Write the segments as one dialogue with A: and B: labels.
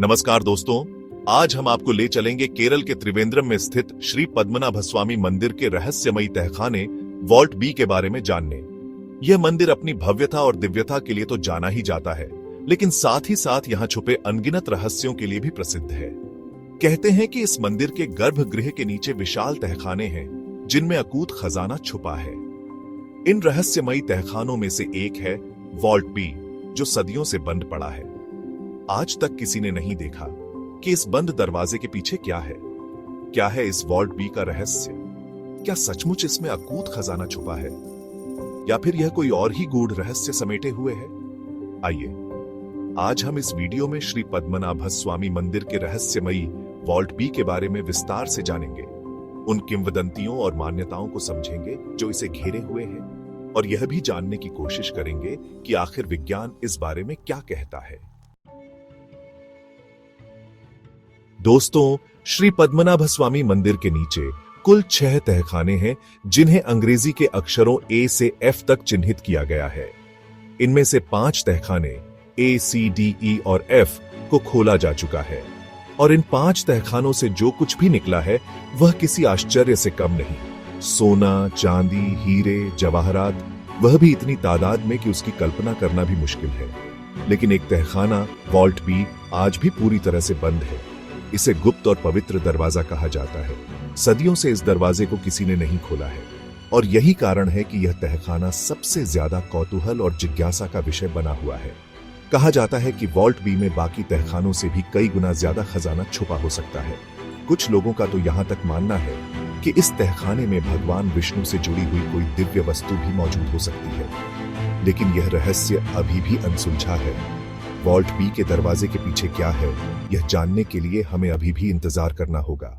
A: नमस्कार दोस्तों, आज हम आपको ले चलेंगे केरल के त्रिवेंद्रम में स्थित श्री पद्मनाभस्वामी मंदिर के रहस्यमयी तहखाने वॉल्ट बी के बारे में जानने। यह मंदिर अपनी भव्यता और दिव्यता के लिए तो जाना ही जाता है, लेकिन साथ ही साथ यहाँ छुपे अनगिनत रहस्यों के लिए भी प्रसिद्ध है। कहते हैं कि इस मंदिर के गर्भगृह के नीचे विशाल तहखाने हैं, जिनमें अकूत खजाना छुपा है। इन रहस्यमयी तहखानों में से एक है वॉल्ट बी, जो सदियों से बंद पड़ा है। आज तक किसी ने नहीं देखा कि इस बंद दरवाजे के पीछे क्या है। क्या है इस वॉल्ट बी का रहस्य? क्या सचमुच इसमें अकूत खजाना छुपा है, या फिर यह कोई और ही गूढ़ रहस्य समेटे हुए है? आइए, आज हम इस वीडियो में श्री पद्मनाभस्वामी मंदिर के रहस्यमयी वॉल्ट बी के बारे में विस्तार से जानेंगे। उन किंवदंतियों और मान्यताओं को समझेंगे जो इसे घेरे हुए हैं, और यह भी जानने की कोशिश करेंगे कि आखिर विज्ञान इस बारे में क्या कहता है। दोस्तों, श्री पद्मनाभस्वामी मंदिर के नीचे कुल 6 तहखाने हैं, जिन्हें अंग्रेजी के अक्षरों ए से एफ तक चिन्हित किया गया है। इनमें से 5 तहखाने ए, सी, डी, ई और एफ को खोला जा चुका है, और इन 5 तहखानों से जो कुछ भी निकला है वह किसी आश्चर्य से कम नहीं। सोना, चांदी, हीरे, जवाहरात, वह भी इतनी तादाद में कि उसकी कल्पना करना भी मुश्किल है। लेकिन एक तहखाना वॉल्ट बी आज भी पूरी तरह से बंद है। इसे गुप्त और पवित्र दरवाजा कहा जाता है। सदियों से इस दरवाजे को किसी ने नहीं खोला है, और यही कारण है कि यह तहखाना सबसे ज्यादा कौतूहल और जिज्ञासा का विषय बना हुआ है। कहा जाता है कि वॉल्ट बी में बाकी तहखानों से भी कई गुना ज्यादा खजाना छुपा हो सकता है। कुछ लोगों का तो यहां तक मानना है कि इस तहखाने में भगवान विष्णु से जुड़ी हुई कोई दिव्य वस्तु भी मौजूद हो सकती है। लेकिन यह रहस्य अभी भी अनसुलझा है। वॉल्ट बी के दरवाजे के पीछे क्या है, यह जानने के लिए हमें अभी भी इंतजार करना होगा।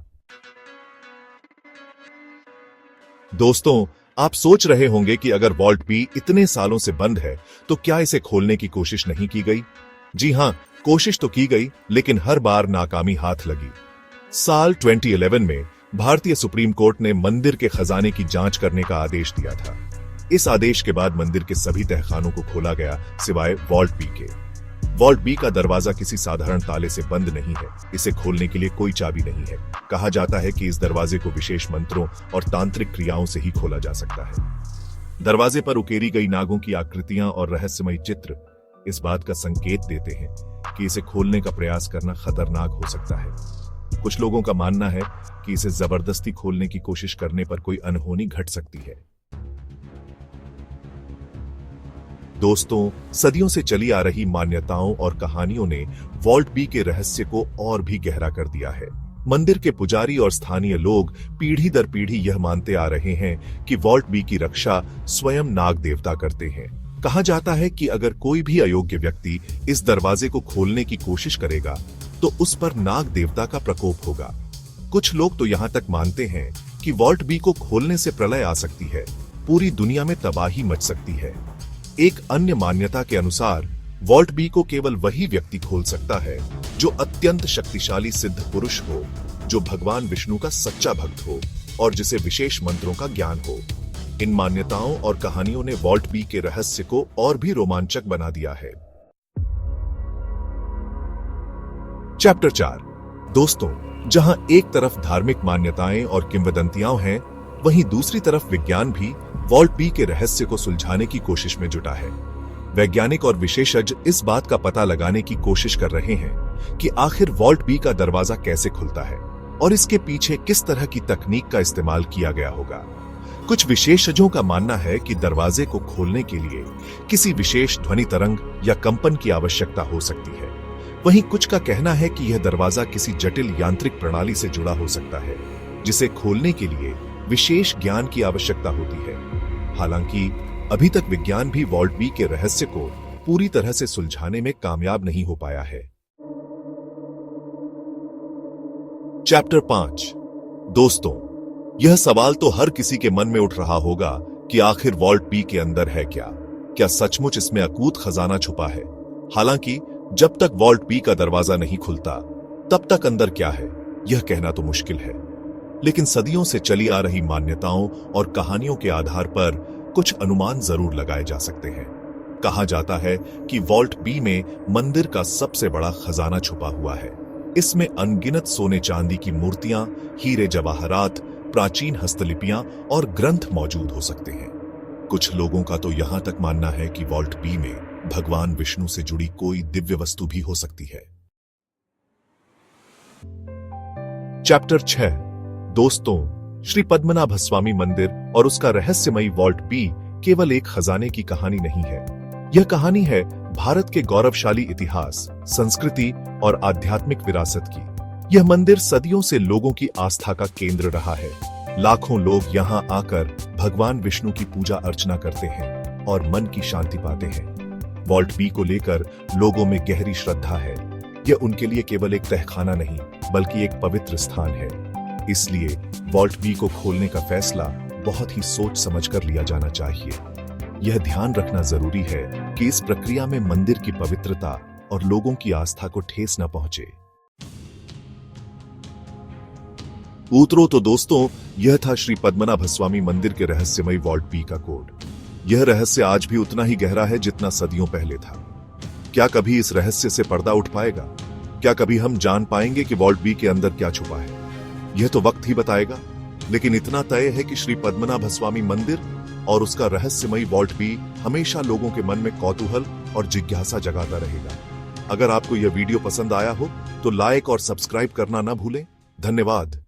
A: दोस्तों, आप सोच रहे होंगे कि अगर वॉल्ट बी इतने सालों से बंद है तो क्या इसे खोलने की कोशिश नहीं की गई? जी हां, कोशिश तो की गई, लेकिन हर बार नाकामी हाथ लगी। साल 2011 में भारतीय सुप्रीम कोर्ट ने मंदिर के खजाने की जांच करने का आदेश दिया था। इस आदेश के बाद मंदिर के सभी तहखानों को खोला गया, सिवाय वॉल्ट बी के। वॉल्ट बी का दरवाजा किसी साधारण ताले से बंद नहीं है। इसे खोलने के लिए कोई चाबी नहीं है। कहा जाता है कि इस दरवाजे को विशेष मंत्रों और तांत्रिक क्रियाओं से ही खोला जा सकता है। दरवाजे पर उकेरी गई नागों की आकृतियां और रहस्यमयी चित्र इस बात का संकेत देते हैं कि इसे खोलने का प्रयास करना खतरनाक हो सकता है। कुछ लोगों का मानना है कि इसे जबरदस्ती खोलने की कोशिश करने पर कोई अनहोनी घट सकती है। दोस्तों, सदियों से चली आ रही मान्यताओं और कहानियों ने वॉल्ट बी के रहस्य को और भी गहरा कर दिया है। मंदिर के पुजारी और स्थानीय लोग पीढ़ी दर पीढ़ी यह मानते आ रहे हैं कि वॉल्ट बी की रक्षा स्वयं नाग देवता करते हैं। कहा जाता है कि अगर कोई भी अयोग्य व्यक्ति इस दरवाजे को खोलने की कोशिश करेगा तो उस पर नाग देवता का प्रकोप होगा। कुछ लोग तो यहाँ तक मानते हैं कि वॉल्ट बी को खोलने से प्रलय आ सकती है, पूरी दुनिया में तबाही मच सकती है। एक अन्य मान्यता के अनुसार वॉल्ट बी को केवल वही व्यक्ति खोल सकता है जो अत्यंत शक्तिशाली सिद्ध पुरुष हो, जो भगवान विष्णु का सच्चा भक्त हो और जिसे विशेष मंत्रों का ज्ञान हो। इन मान्यताओं और कहानियों ने वॉल्ट बी के रहस्य को और भी रोमांचक बना दिया है। चैप्टर 4। दोस्तों, जहां एक तरफ धार्मिक मान्यताएं और किंवदंतियां हैं, वहीं दूसरी तरफ विज्ञान भी वॉल्ट बी के रहस्य को सुलझाने की कोशिश में जुटा है। वैज्ञानिक और विशेषज्ञ इस बात का पता लगाने की कोशिश कर रहे हैं कि आखिर वॉल्ट बी का दरवाजा कैसे खुलता है और इसके पीछे किस तरह की तकनीक का इस्तेमाल किया गया होगा। कुछ विशेषज्ञों का मानना है कि दरवाजे को खोलने के लिए किसी विशेष ध्वनि तरंग या कंपन की आवश्यकता हो सकती है। वहीं कुछ का कहना है कि यह दरवाजा किसी जटिल यांत्रिक प्रणाली से जुड़ा हो सकता है, जिसे खोलने के लिए विशेष ज्ञान की आवश्यकता होती है। हालांकि अभी तक विज्ञान भी वॉल्ट बी के रहस्य को पूरी तरह से सुलझाने में कामयाब नहीं हो पाया है। चैप्टर 5। दोस्तों, यह सवाल तो हर किसी के मन में उठ रहा होगा कि आखिर वॉल्ट बी के अंदर है क्या? क्या सचमुच इसमें अकूत खजाना छुपा है? हालांकि जब तक वॉल्ट बी का दरवाजा नहीं खुलता, तब तक अंदर क्या है, यह कहना तो मुश्किल है। लेकिन सदियों से चली आ रही मान्यताओं और कहानियों के आधार पर कुछ अनुमान जरूर लगाए जा सकते हैं। कहा जाता है कि वॉल्ट बी में मंदिर का सबसे बड़ा खजाना छुपा हुआ है। इसमें अनगिनत सोने चांदी की मूर्तियां, हीरे जवाहरात, प्राचीन हस्तलिपियां और ग्रंथ मौजूद हो सकते हैं। कुछ लोगों का तो यहां तक मानना है कि वॉल्ट बी में भगवान विष्णु से जुड़ी कोई दिव्य वस्तु भी हो सकती है। चैप्टर 6। दोस्तों, श्री पद्मनाभ स्वामी मंदिर और उसका रहस्यमयी वॉल्ट बी केवल एक खजाने की कहानी नहीं है। यह कहानी है भारत के गौरवशाली इतिहास, संस्कृति और आध्यात्मिक विरासत की। यह मंदिर सदियों से लोगों की आस्था का केंद्र रहा है। लाखों लोग यहां आकर भगवान विष्णु की पूजा अर्चना करते हैं और मन की शांति पाते हैं। वॉल्ट बी को लेकर लोगों में गहरी श्रद्धा है। यह उनके लिए केवल एक तहखाना नहीं, बल्कि एक पवित्र स्थान है। इसलिए वॉल्ट बी को खोलने का फैसला बहुत ही सोच समझकर लिया जाना चाहिए। यह ध्यान रखना जरूरी है कि इस प्रक्रिया में मंदिर की पवित्रता और लोगों की आस्था को ठेस न पहुंचे। उत्तरों तो दोस्तों, यह था श्री पद्मनाभ स्वामी मंदिर के रहस्यमयी वॉल्ट बी का कोड। यह रहस्य आज भी उतना ही गहरा है जितना सदियों पहले था। क्या कभी इस रहस्य से पर्दा उठ पाएगा? क्या कभी हम जान पाएंगे कि वॉल्ट बी के अंदर क्या छुपा है? यह तो वक्त ही बताएगा। लेकिन इतना तय है कि श्री पद्मनाभ स्वामी मंदिर और उसका रहस्यमयी वॉल्ट बी हमेशा लोगों के मन में कौतूहल और जिज्ञासा जगाता रहेगा। अगर आपको यह वीडियो पसंद आया हो तो लाइक और सब्सक्राइब करना ना भूलें। धन्यवाद।